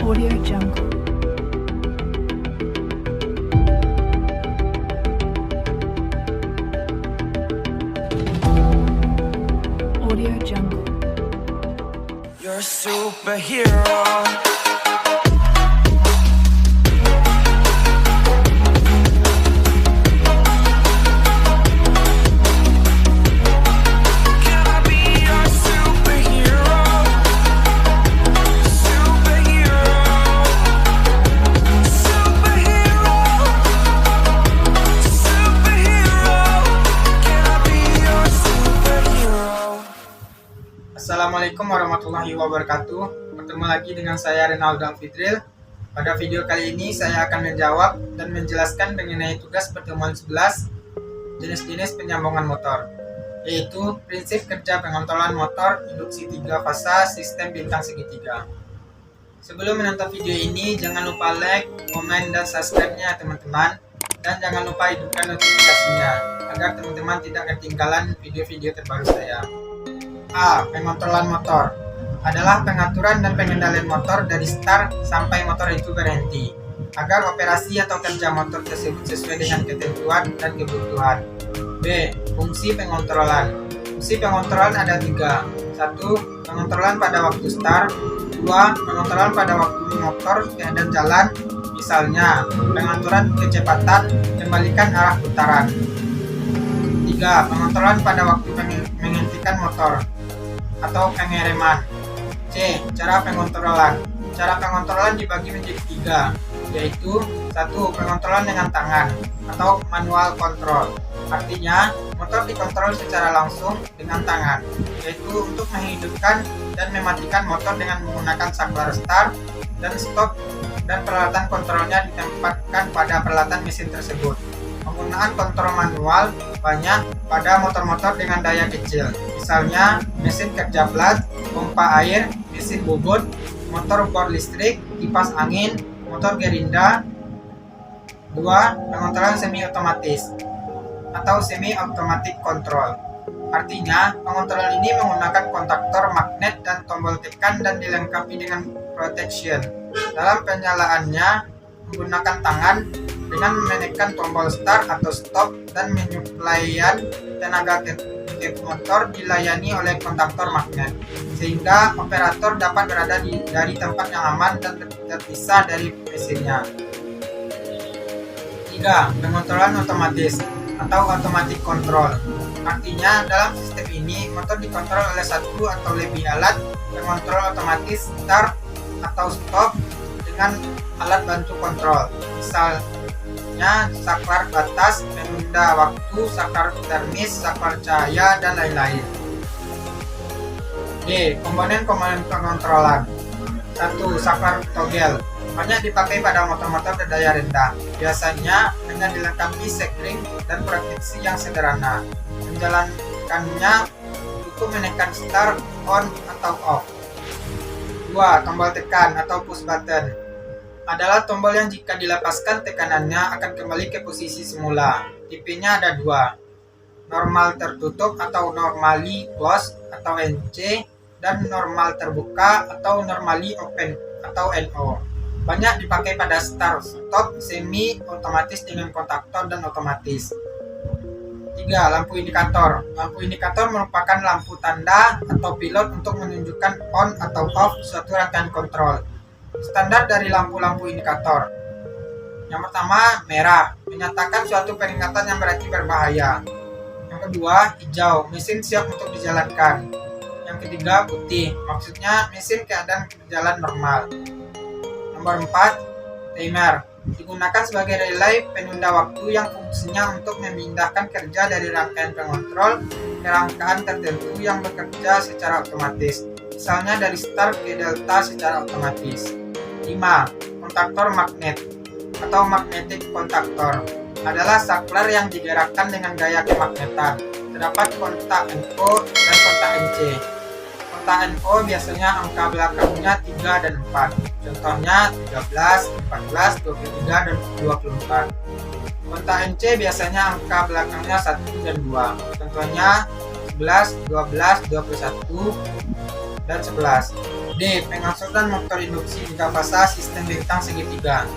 Audio Jungle. Audio Jungle. You're a superhero. Can I be your superhero? Superhero. Superhero. Superhero. Can I be your superhero? Assalamualaikum warahmatullahi wabarakatuh. Bertemu lagi dengan saya Renaldo Alfidril. Pada video kali ini saya akan menjawab dan menjelaskan mengenai tugas pertemuan 11 jenis-jenis penyambungan motor, yaitu prinsip kerja pengontrolan motor induksi 3 fasa sistem bintang segitiga. Sebelum menonton video ini, jangan lupa like, komen, dan subscribe-nya teman-teman, dan jangan lupa hidupkan notifikasinya agar teman-teman tidak ketinggalan video-video terbaru saya. A. Pengontrolan motor adalah pengaturan dan pengendalian motor dari start sampai motor itu berhenti, agar operasi atau kerja motor tersebut sesuai dengan ketentuan dan kebutuhan. B. Fungsi pengontrolan. Fungsi pengontrolan ada 3. 1. Pengontrolan pada waktu start. 2. Pengontrolan pada waktu motor keadaan jalan, misalnya pengaturan kecepatan, kembalikan arah putaran. 3. Pengontrolan pada waktu menghentikan motor atau pengereman. C. Cara pengontrolan. Cara pengontrolan dibagi menjadi 3, yaitu 1. Pengontrolan dengan tangan atau manual control. Artinya, motor dikontrol secara langsung dengan tangan, yaitu untuk menghidupkan dan mematikan motor dengan menggunakan saklar start dan stop, dan peralatan kontrolnya ditempatkan pada peralatan mesin tersebut. Penggunaan kontrol manual banyak pada motor-motor dengan daya kecil, misalnya mesin kerja plat, pompa air, mesin bobot, motor bor listrik, kipas angin, motor gerinda. 2. Pengontrolan semi otomatis atau semi automatic control. Artinya, pengontrolan ini menggunakan kontaktor magnet dan tombol tekan dan dilengkapi dengan protection. Dalam penyalaannya menggunakan tangan dengan menekan tombol start atau stop, dan menyuplaian tenaga ke motor dilayani oleh kontaktor magnet, sehingga operator dapat berada dari tempat yang aman dan terpisah dari mesinnya. 3. Pengontrolan otomatis atau automatic control. Artinya, dalam sistem ini motor dikontrol oleh satu atau lebih alat pengontrol otomatis start atau stop dengan alat bantu kontrol, misalnya saklar batas, penunda waktu, saklar termis, saklar cahaya, dan lain-lain. D. Komponen-komponen pengontrolan. 1. Saklar toggle. Banyak dipakai pada motor-motor berdaya rendah. Biasanya hanya dilengkapi sekring dan proteksi yang sederhana. Menjalankannya cukup menekan start, on, atau off. 2. Tombol tekan atau push button adalah tombol yang jika dilepaskan tekanannya akan kembali ke posisi semula. Tipenya ada 2, normal tertutup atau normally closed atau NC, dan normal terbuka atau normally open atau NO. Banyak dipakai pada start stop semi otomatis dengan kontaktor dan otomatis. 3. Lampu indikator. Lampu indikator merupakan lampu tanda atau pilot untuk menunjukkan on atau off suatu rangkaian kontrol. Standar dari lampu-lampu indikator. Yang pertama, merah, menyatakan suatu peringatan yang berarti berbahaya. Yang kedua, hijau, mesin siap untuk dijalankan. Yang ketiga, putih, maksudnya mesin keadaan berjalan normal. Nomor 4, timer, digunakan sebagai relay penunda waktu yang fungsinya untuk memindahkan kerja dari rangkaian pengontrol ke rangkaian tertentu yang bekerja secara otomatis, misalnya dari start ke delta secara otomatis. 5. Kontaktor magnet atau magnetic kontaktor adalah saklar yang digerakkan dengan gaya kemagnetan. Terdapat kontak NO dan kontak NC. Kontak NO biasanya angka belakangnya 3 dan 4. Contohnya 13, 14, 23, dan 24. Kontak NC biasanya angka belakangnya 1 dan 2. Contohnya 11, 12, 21, dan 11. D. Penghasutan motor induksi 3 fasa sistem bintang segitiga.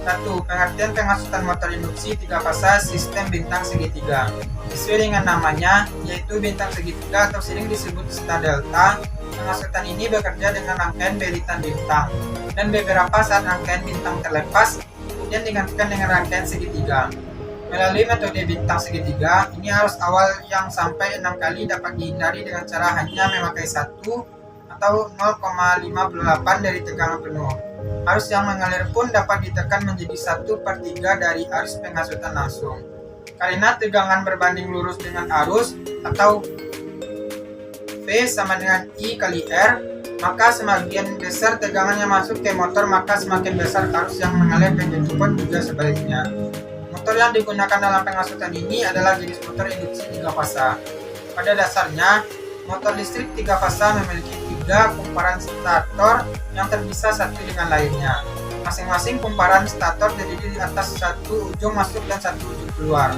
1. Pengertian penghasutan motor induksi 3 fasa sistem bintang segitiga. Sesuai dengan namanya, yaitu bintang segitiga atau sering disebut star delta. Penghasutan ini bekerja dengan rangkaian beritan bintang, dan beberapa saat rangkaian bintang terlepas, kemudian digantikan dengan rangkaian segitiga. Melalui metode bintang segitiga, ini arus awal yang sampai 6 kali dapat dihindari dengan cara hanya memakai 1 atau 0,58 dari tegangan penuh. Arus yang mengalir pun dapat ditekan menjadi 1/3 dari arus penghasutan langsung. Karena tegangan berbanding lurus dengan arus atau V sama dengan I kali R, maka semakin besar tegangan yang masuk ke motor, maka semakin besar arus yang mengalir, dan begitupun juga sebaliknya. Motor yang digunakan dalam penghasutan ini adalah jenis motor induksi 3 fasa. Pada dasarnya, motor listrik 3 fasa memiliki 3 kumparan stator yang terpisah satu dengan lainnya. Masing-masing kumparan stator terdiri di atas satu ujung masuk dan satu ujung keluar.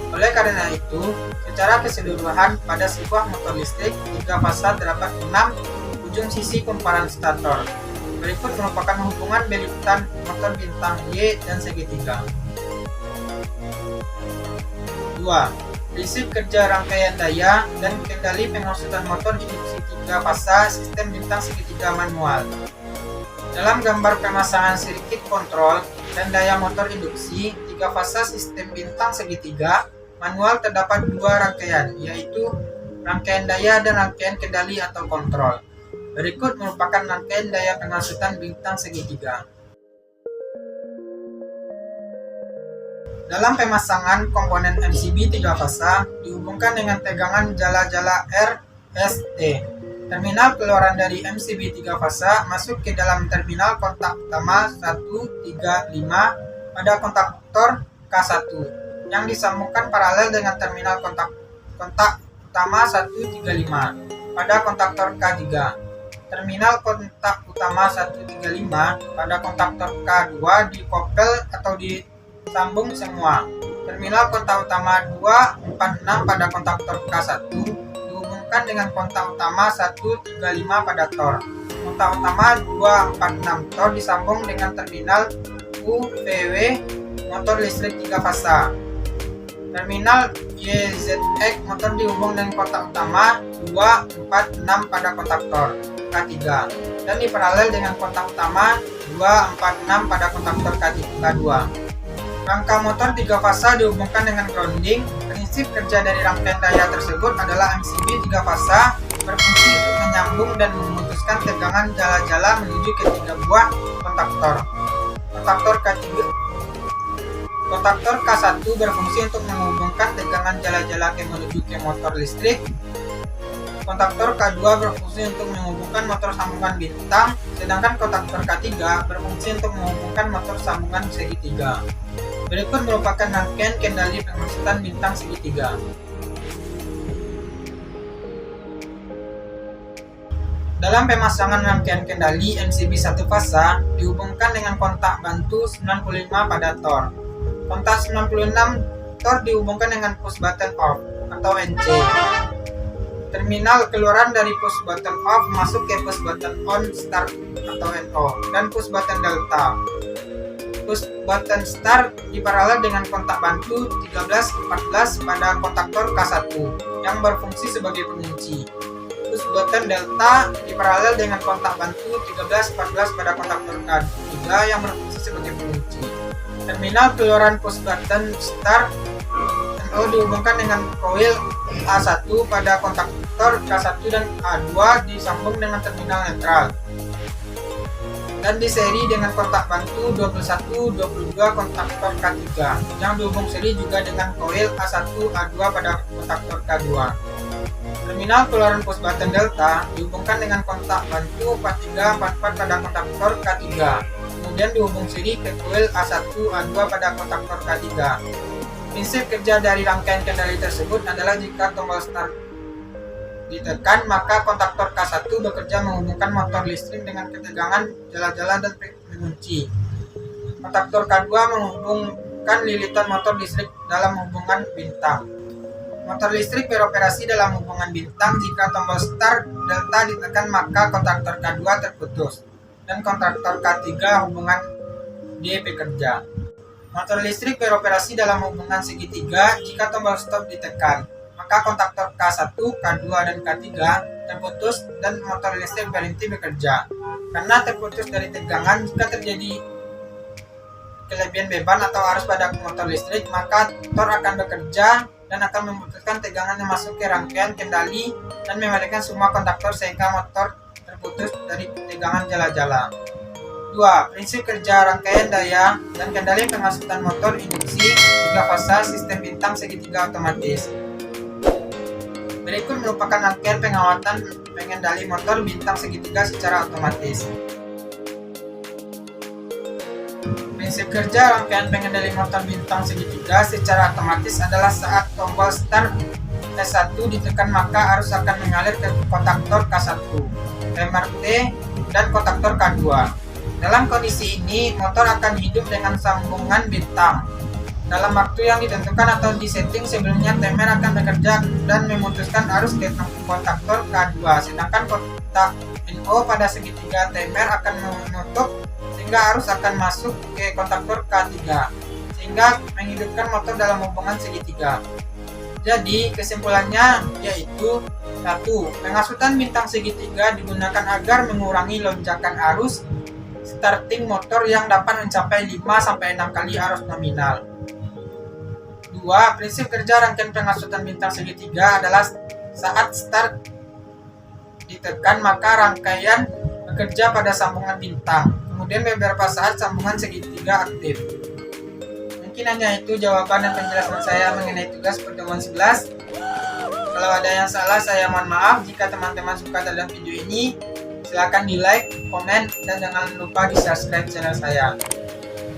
Oleh karena itu, secara keseluruhan pada sebuah motor listrik 3 fasa terdapat 6 ujung sisi kumparan stator. Berikut merupakan hubungan beritan motor bintang Y dan segitiga. 2. Prinsip kerja rangkaian daya dan kendali penghasutan motor induksi 3 fasa sistem bintang segitiga manual. Dalam gambar pemasangan sirkuit kontrol dan daya motor induksi 3 fasa sistem bintang segitiga manual terdapat 2 rangkaian, yaitu rangkaian daya dan rangkaian kendali atau kontrol. Berikut merupakan rangkaian daya penghasutan bintang segitiga. Dalam pemasangan komponen MCB 3 fasa dihubungkan dengan tegangan jala-jala RST. Terminal keluaran dari MCB 3 fasa masuk ke dalam terminal kontak utama 135 pada kontaktor K1 yang disambungkan paralel dengan terminal kontak utama 135 pada kontaktor K3. Terminal kontak utama 135 pada kontaktor K2 dikopel atau disambung semua. Terminal kontak utama 246 pada kontaktor K1 dihubungkan dengan kontak utama 135 pada tor. Kontak utama 246 tor disambung dengan terminal UVW motor listrik 3 fasa. Terminal YZX motor dihubung dengan kontak utama 246 pada kontaktor K3 dan diparalel dengan kontak utama 246 pada kontaktor K2. Rangka motor 3 fasa dihubungkan dengan grounding. Prinsip kerja dari rangkaian daya tersebut adalah MCB 3 fasa berfungsi untuk menyambung dan memutuskan tegangan jala-jala menuju ke 3 buah kontaktor. Kontaktor K1 berfungsi untuk menghubungkan tegangan jala-jala menuju ke motor listrik. Kontaktor K2 berfungsi untuk menghubungkan motor sambungan bintang, sedangkan kontaktor K3 berfungsi untuk menghubungkan motor sambungan segitiga. Berikut merupakan rangkaian kendali penghasutan bintang segitiga. Dalam pemasangan rangkaian kendali MCB 1 fasa dihubungkan dengan kontak bantu 95 pada tor. Kontak 96 tor dihubungkan dengan push button off atau NC. Terminal keluaran dari push button off masuk ke push button on start atau NO dan push button delta. Push button start diparalel dengan kontak bantu 13-14 pada kontaktor K1 yang berfungsi sebagai pengunci. Push button delta diparalel dengan kontak bantu 13-14 pada kontaktor K3 yang berfungsi sebagai pengunci. Terminal keluaran push button start NO dihubungkan dengan koil A1 pada kontaktor K1 dan A2 disambung dengan terminal netral dan diseri dengan kontak bantu 21-22 kontaktor K3 yang dihubung seri juga dengan koil A1 A2 pada kontaktor K2. Terminal keluaran push button delta dihubungkan dengan kontak bantu 43-44 pada kontaktor K3 kemudian dihubung seri ke koil A1 A2 pada kontaktor K3. Prinsip kerja dari rangkaian kendali tersebut adalah jika tombol start ditekan, maka kontaktor K1 bekerja menghubungkan motor listrik dengan ketegangan jala-jala dan pengunci. Kontaktor K2 menghubungkan lilitan motor listrik dalam hubungan bintang. Motor listrik beroperasi dalam hubungan bintang jika tombol start delta ditekan maka kontaktor K2 terputus dan kontaktor K3 hubungan D bekerja. Motor listrik beroperasi dalam hubungan segitiga jika tombol stop ditekan maka kontaktor K1, K2, dan K3 terputus dan motor listrik berhenti bekerja. Karena terputus dari tegangan, jika terjadi kelebihan beban atau arus pada motor listrik, maka motor akan bekerja dan akan memutuskan tegangan yang masuk ke rangkaian kendali dan mematikan semua kontaktor sehingga motor terputus dari tegangan jala-jala. 2. Prinsip kerja rangkaian daya dan kendali pengasutan motor induksi 3 fase sistem bintang segitiga otomatis. Berikut merupakan rangkaian pengawatan pengendali motor bintang segitiga secara otomatis. Prinsip kerja rangkaian pengendali motor bintang segitiga secara otomatis adalah saat tombol start T1 ditekan maka arus akan mengalir ke kontaktor K1, timer T, dan kontaktor K2. Dalam kondisi ini, motor akan hidup dengan sambungan bintang. Dalam waktu yang ditentukan atau disetting sebelumnya, timer akan bekerja dan memutuskan arus ke kontaktor K2, sedangkan kontak NO pada segitiga timer akan menutup sehingga arus akan masuk ke kontaktor K3, sehingga menghidupkan motor dalam hubungan segitiga. Jadi, kesimpulannya yaitu 1. Pengasutan bintang segitiga digunakan agar mengurangi lonjakan arus starting motor yang dapat mencapai 5-6 kali arus nominal. 2. Prinsip kerja rangkaian pengasutan bintang segitiga adalah saat start ditekan maka rangkaian bekerja pada sambungan bintang. Kemudian beberapa saat sambungan segitiga aktif. Mungkin hanya itu jawaban dan penjelasan saya mengenai tugas pertemuan 11. Kalau ada yang salah saya mohon maaf. Jika teman-teman suka dalam video ini, silakan di like, komen, dan jangan lupa di subscribe channel saya.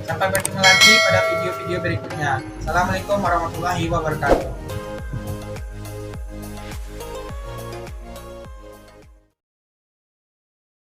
Sampai bertemu lagi pada video-video berikutnya. Assalamualaikum warahmatullahi wabarakatuh.